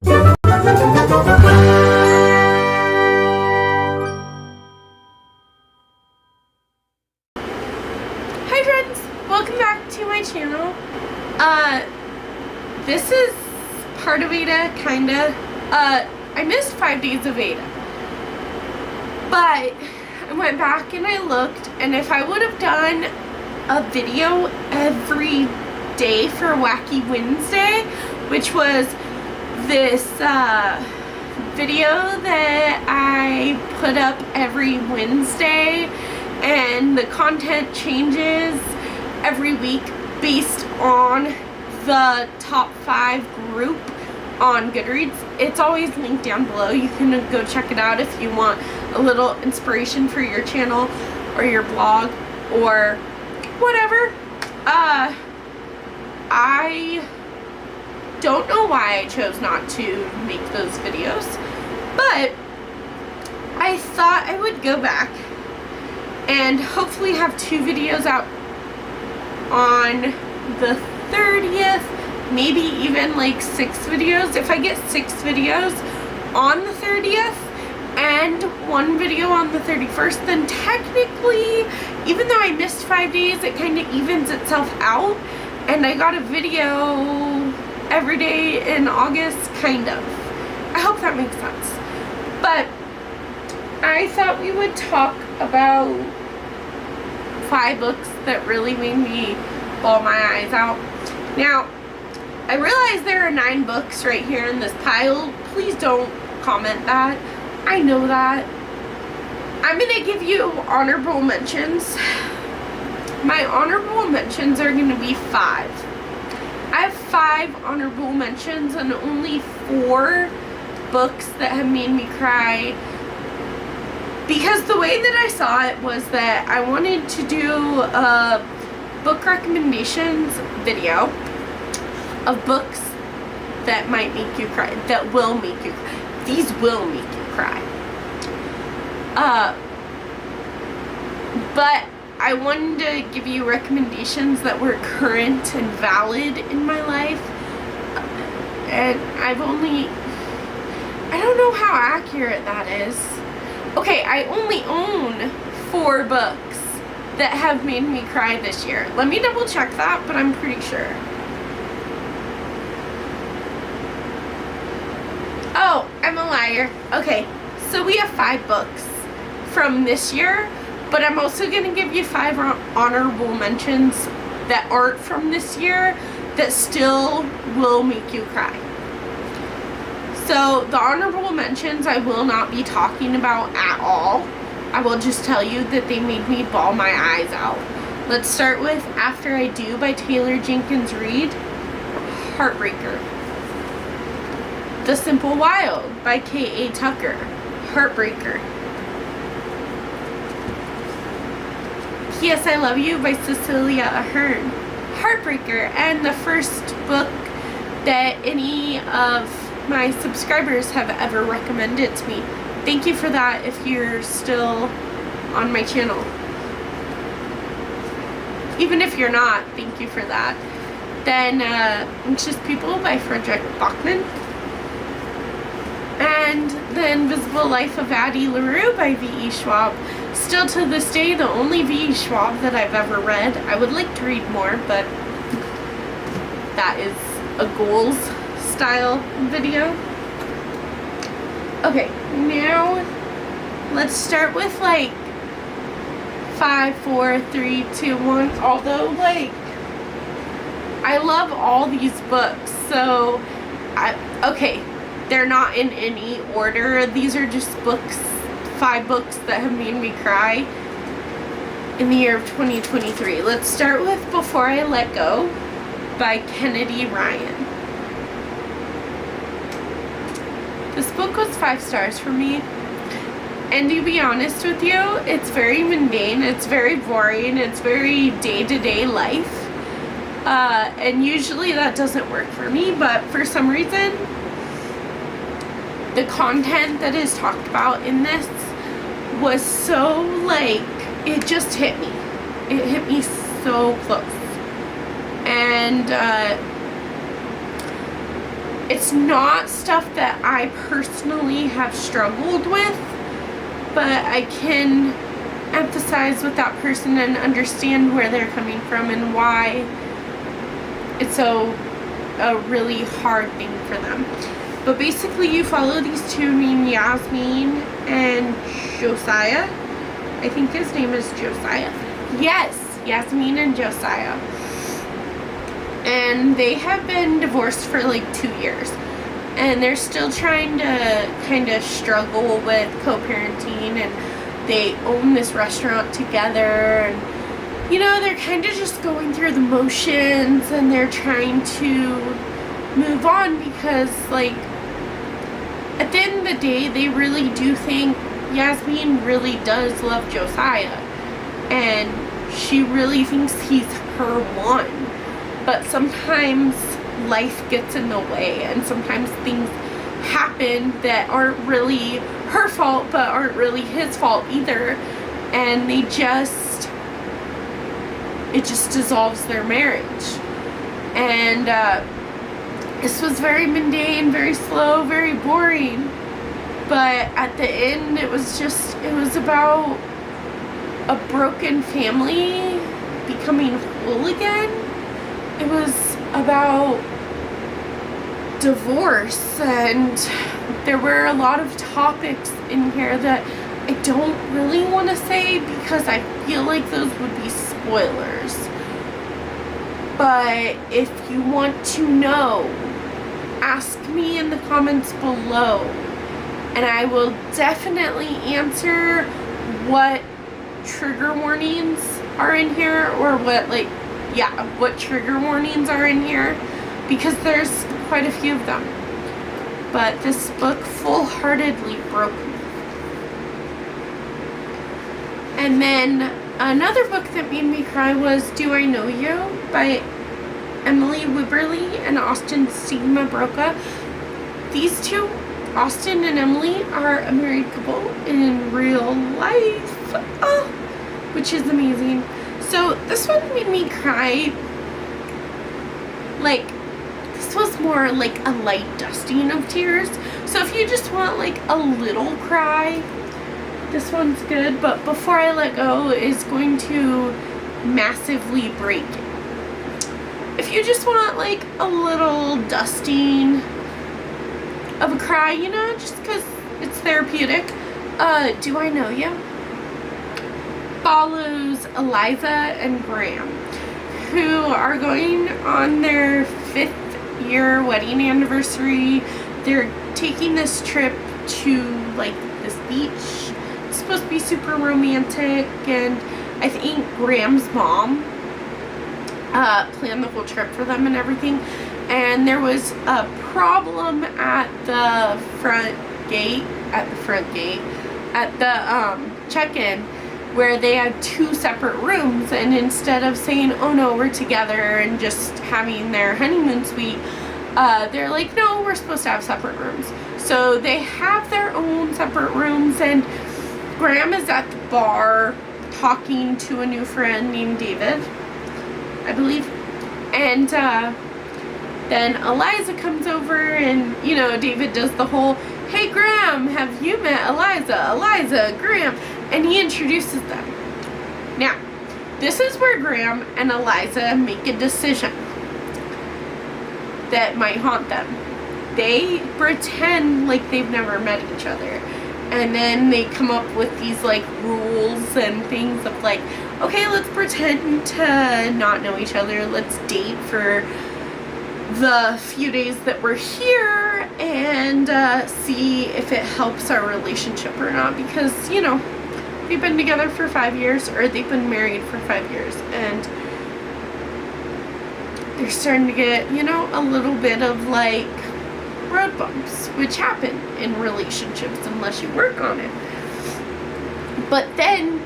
Hi friends, welcome back to my channel. This is part of Ada, kinda. I missed 5 days of Ada, but I went back and I looked, and if I would have done a video every day for Wacky Wednesday, which was this video that I put up every Wednesday, and the content changes every week based on the top 5 group on Goodreads. It's always linked down below. You can go check it out if you want a little inspiration for your channel or your blog or whatever. I don't know why I chose not to make those videos, but I thought I would go back and hopefully have 2 videos out on the 30th, maybe even like 6 videos. If I get 6 videos on the 30th and 1 video on the 31st, then technically, even though I missed 5 days, it kind of evens itself out, and I got a video every day in August, kind of. I hope that makes sense. But I thought we would talk about 5 books that really made me bawl my eyes out. Now, I realize there are 9 books right here in this pile. Please don't comment that. I know that. I'm going to give you honorable mentions. My honorable mentions are going to be 5. I have 5 honorable mentions and only 4 books that have made me cry, because the way that I saw it was that I wanted to do a book recommendations video of books that might make you cry, that will make you cry. These will make you cry. But I wanted to give you recommendations that were current and valid in my life. And I don't know how accurate that is. Okay, I only own 4 books that have made me cry this year. Let me double check that, but I'm pretty sure. Oh, I'm a liar. Okay, so we have 5 books from this year, but I'm also going to give you 5 honorable mentions that aren't from this year that still will make you cry. So the honorable mentions I will not be talking about at all. I will just tell you that they made me bawl my eyes out. Let's start with After I Do by Taylor Jenkins Reid. Heartbreaker. The Simple Wild by K.A. Tucker. Heartbreaker. P.S. I Love You by Cecilia Ahern. Heartbreaker. And the first book that any of my subscribers have ever recommended to me. Thank you for that if you're still on my channel. Even if you're not, thank you for that. Then Anxious People by Frederick Bachman. And The Invisible Life of Addie LaRue by V.E. Schwab. Still to this day, the only V.E. Schwab that I've ever read. I would like to read more, but that is a goals style video. Okay, now let's start with like 5, 4, 3, 2, 1. Although, like, I love all these books, so okay, they're not in any order. These are just books, 5 books that have made me cry in the year of 2023. Let's start with Before I Let Go by Kennedy Ryan. This book was 5 stars for me, and to be honest with you, it's very mundane, it's very boring, it's very day-to-day life, and usually that doesn't work for me, but for some reason, the content that is talked about in this was so, like, it just hit me. It hit me so close. And It's not stuff that I personally have struggled with, but I can empathize with that person and understand where they're coming from and why it's a really hard thing for them. But basically you follow these two named Yasmin and Josiah. I think his name is Josiah. Yes, Yasmin and Josiah. And they have been divorced for like 2 years. And they're still trying to kind of struggle with co-parenting, and they own this restaurant together, and you know, they're kind of just going through the motions, and they're trying to move on because, like, at the end of the day, they really do think Yasmin really does love Josiah, and she really thinks he's her one. But sometimes life gets in the way, and sometimes things happen that aren't really her fault but aren't really his fault either, and it just dissolves their marriage. And this was very mundane, very slow, very boring, but at the end it was about a broken family becoming whole again. It was about divorce, and there were a lot of topics in here that I don't really want to say because I feel like those would be spoilers. But if you want to know, ask me in the comments below, and I will definitely answer what trigger warnings are in here, or what trigger warnings are in here, because there's quite a few of them. But this book full-heartedly broke me. And then another book that made me cry was Do I Know You by Emily Wibberley and Austin Stigma Broca. These two, Austin and Emily, are a married couple in real life, which is amazing. So this one made me cry. Like, this was more like a light dusting of tears. So if you just want like a little cry, this one's good. But Before I Let Go is going to massively break it. If you just want like a little dusting of a cry, you know, just because it's therapeutic, Do I Know You follows Eliza and Graham, who are going on their 5th year wedding anniversary. They're taking this trip to like this beach. It's supposed to be super romantic, and I think Graham's mom planned the whole trip for them and everything. And there was a problem at the front gate, at the check-in, where they had 2 separate rooms, and instead of saying, oh no, we're together, and just having their honeymoon suite, they're like, no, we're supposed to have separate rooms. So they have their own separate rooms, and Graham is at the bar talking to a new friend named David, I believe. And then Eliza comes over, and, you know, David does the whole, hey Graham, have you met Eliza? Eliza, Graham. And he introduces them. Now, this is where Graham and Eliza make a decision that might haunt them. They pretend like they've never met each other. And then they come up with these like rules and things of like, okay, let's pretend to not know each other. Let's date for the few days that we're here and see if it helps our relationship or not. Because, you know, they've been together for 5 years, or they've been married for 5 years, and they're starting to get, you know, a little bit of like road bumps, which happen in relationships unless you work on it. But then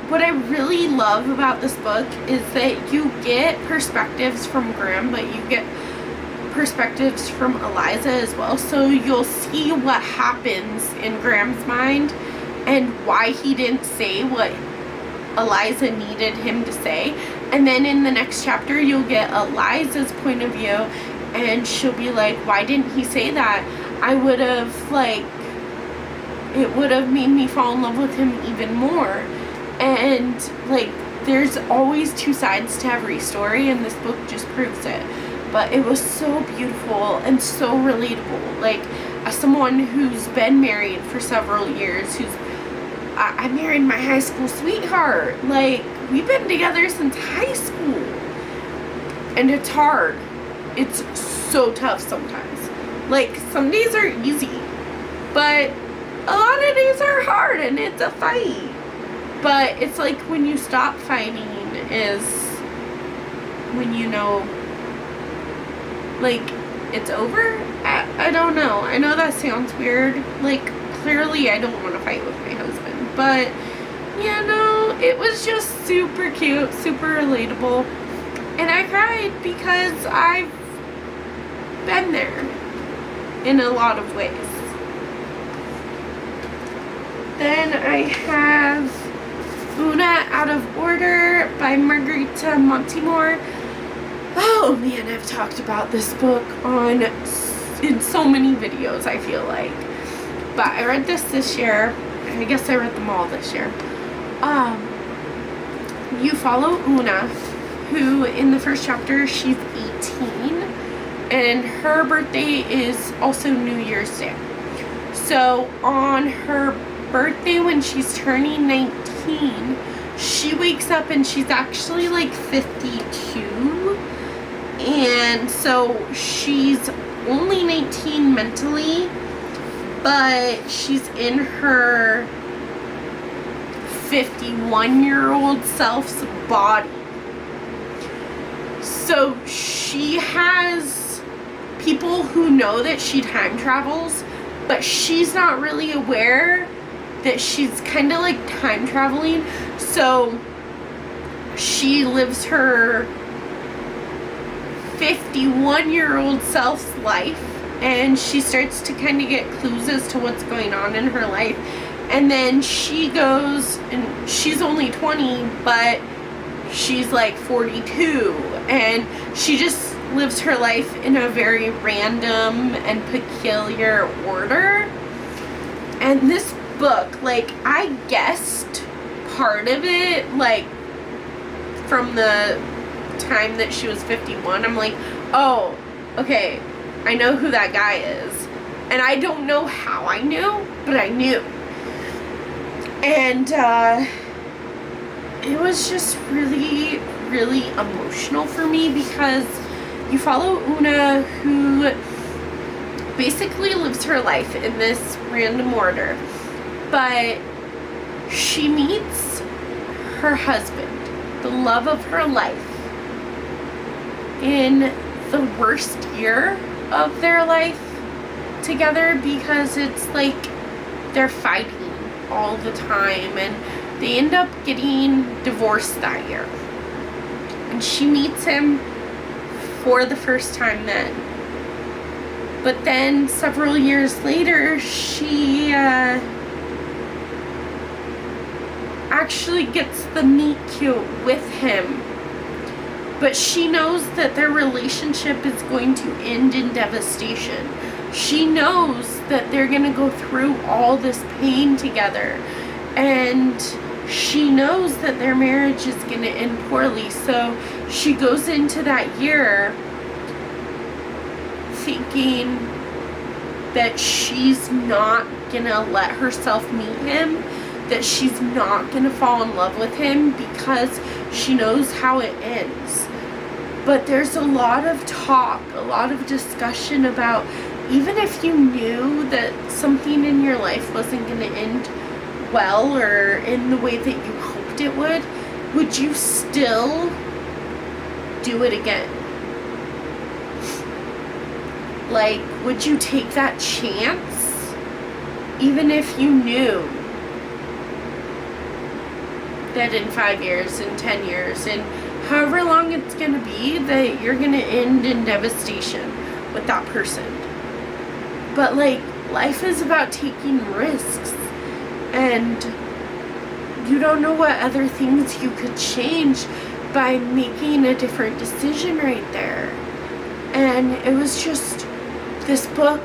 what I really love about this book is that you get perspectives from Graham, but you get perspectives from Eliza as well. So you'll see what happens in Graham's mind and why he didn't say what Eliza needed him to say. And then in the next chapter, you'll get Eliza's point of view and she'll be like, why didn't he say that? I would have, like, it would have made me fall in love with him even more. And, like, there's always two sides to every story, and this book just proves it. But it was so beautiful and so relatable. Like, as someone who's been married for several years, I married my high school sweetheart. Like, we've been together since high school. And it's hard. It's so tough sometimes. Like, some days are easy, but a lot of days are hard, and it's a fight. But it's like when you stop fighting is when you know, like, it's over. I don't know. I know that sounds weird. Like, clearly I don't want to fight with my husband. But, you know, it was just super cute, super relatable. And I cried because I've been there in a lot of ways. Then I have Una Out of Order by Margarita Montemor. Oh man, I've talked about this book in so many videos, I feel like. But I read this year. I guess I read them all this year. You follow Una, who in the first chapter, she's 18. And her birthday is also New Year's Day. So on her birthday, when she's turning 19, she wakes up and she's actually like 52. And so she's only 19 mentally, but she's in her 51-year-old self's body. So she has people who know that she time travels, but she's not really aware that she's kind of like time traveling. So she lives her 51-year-old self's life, and she starts to kind of get clues as to what's going on in her life. And then she goes, and she's only 20, but she's like 42, and she just lives her life in a very random and peculiar order. And this book, like, I guessed part of it, like, from the time that she was 51. I'm like, oh, okay, I know who that guy is. And I don't know how I knew, but I knew. And it was just really, really emotional for me, because you follow Una, who basically lives her life in this random order. But she meets her husband, the love of her life, in the worst year of their life together, because it's like they're fighting all the time, and they end up getting divorced that year. And she meets him for the first time then. But then several years later, she actually gets the meet cute with him. But she knows that their relationship is going to end in devastation. She knows that they're going to go through all this pain together. And she knows that their marriage is going to end poorly. So she goes into that year thinking that she's not going to let herself meet him, that she's not going to fall in love with him, because she knows how it ends. But there's a lot of talk, a lot of discussion about, even if you knew that something in your life wasn't going to end well or in the way that you hoped it would you still do it again? Like, would you take that chance even if you knew that in 5 years, in 10 years, and however long it's going to be, that you're going to end in devastation with that person? But, like, life is about taking risks, and you don't know what other things you could change by making a different decision right there. And it was just, this book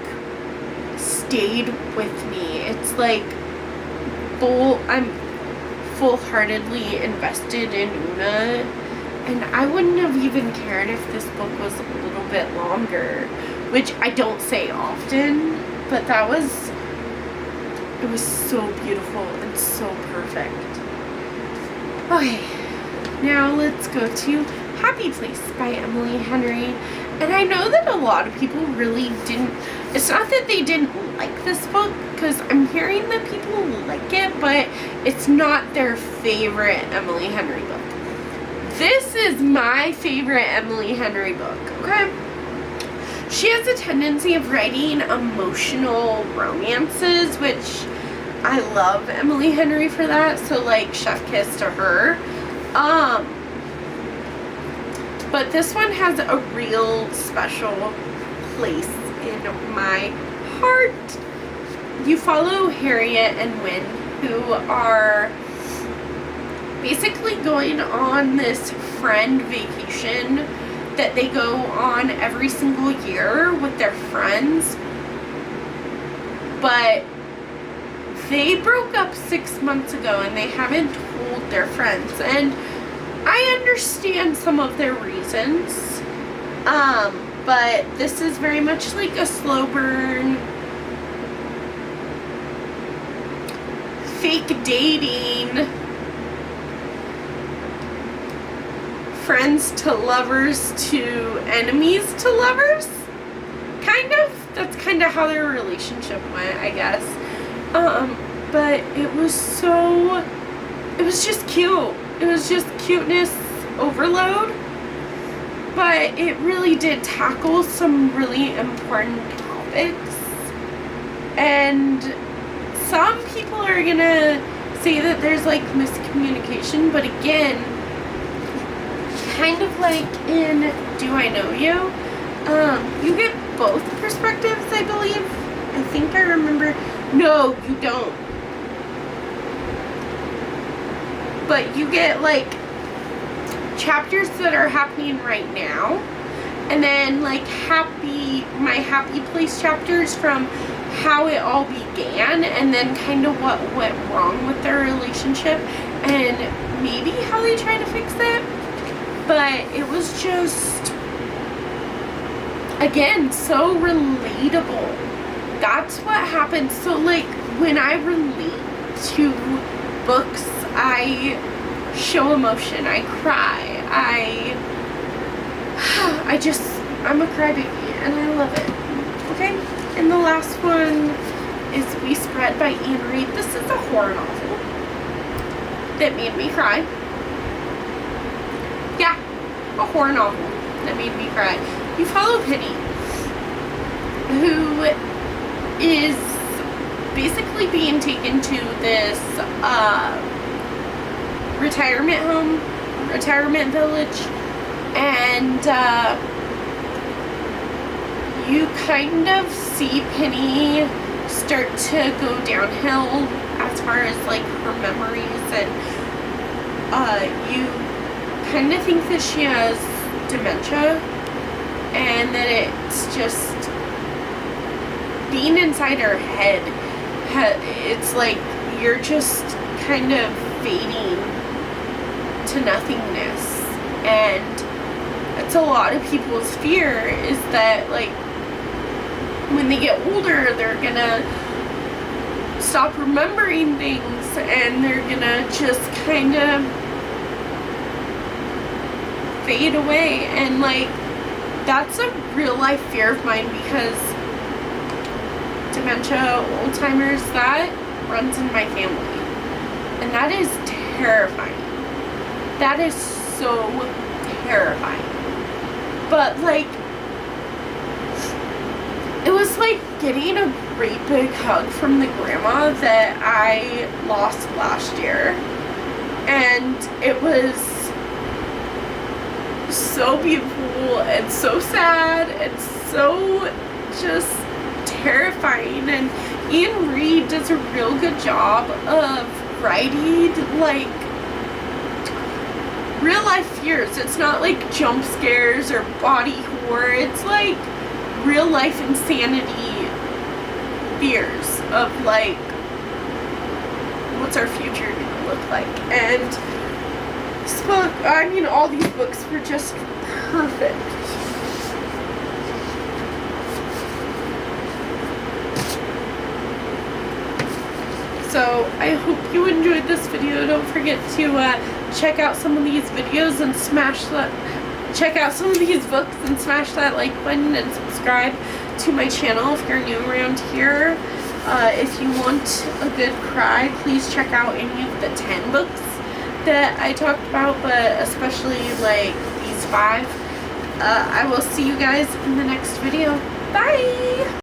stayed with me. It's like I'm full-heartedly invested in Una, and I wouldn't have even cared if this book was a little bit longer, which I don't say often, but it was so beautiful and so perfect. Okay, now let's go to Happy Place by Emily Henry. And I know that a lot of people really didn't, it's not that they didn't like this book, because I'm hearing that people like it, but it's not their favorite Emily Henry book. This is my favorite Emily Henry book, okay? She has a tendency of writing emotional romances, which I love Emily Henry for that, so like chef kiss to her. But this one has a real special place in my heart. You follow Harriet and Wynne, who are basically going on this friend vacation that they go on every single year with their friends. But they broke up 6 months ago and they haven't told their friends. And I understand some of their reasons, but this is very much like a slow burn, fake dating, friends to lovers to enemies to lovers, kind of. That's kind of how their relationship went, I guess. But it was just cute. It was just cuteness overload, but it really did tackle some really important topics. And some people are gonna say that there's like miscommunication, but again, kind of like in Do I Know You? You get both perspectives, I believe. I think I remember. No, you don't. But you get like chapters that are happening right now, and then like my happy place chapters from how it all began, and then kind of what went wrong with their relationship and maybe how they try to fix it. But it was just, again, so relatable. That's what happens. So like when I relate to books, I show emotion, I cry, I'm a crybaby, and I love it. Okay? And the last one is We Spread by Anne Reid. This is a horror novel that made me cry. Yeah, a horror novel that made me cry. You follow Penny, who is basically being taken to this retirement village, and you kind of see Penny start to go downhill as far as like her memories, and you kind of think that she has dementia, and that it's just being inside her head. It's like you're just kind of fading to nothingness, and it's a lot of people's fear, is that like when they get older they're gonna stop remembering things, and they're gonna just kind of fade away. And like that's a real life fear of mine, because dementia, Alzheimer's, that runs in my family, and that is terrifying. That is so terrifying. But like, it was like getting a great big hug from the grandma that I lost last year, and it was so beautiful and so sad and so just terrifying. And Anne Reid does a real good job of writing like real life fears. It's not like jump scares or body before. It's like real life insanity fears of like, what's our future gonna look like? And this book, I mean, all these books were just perfect. So I hope you enjoyed this video. Don't forget to check out some of these videos and check out some of these books and smash that like button and subscribe to my channel if you're new around here. If you want a good cry, please check out any of the 10 books that I talked about, but especially like these 5. I will see you guys in the next video. Bye!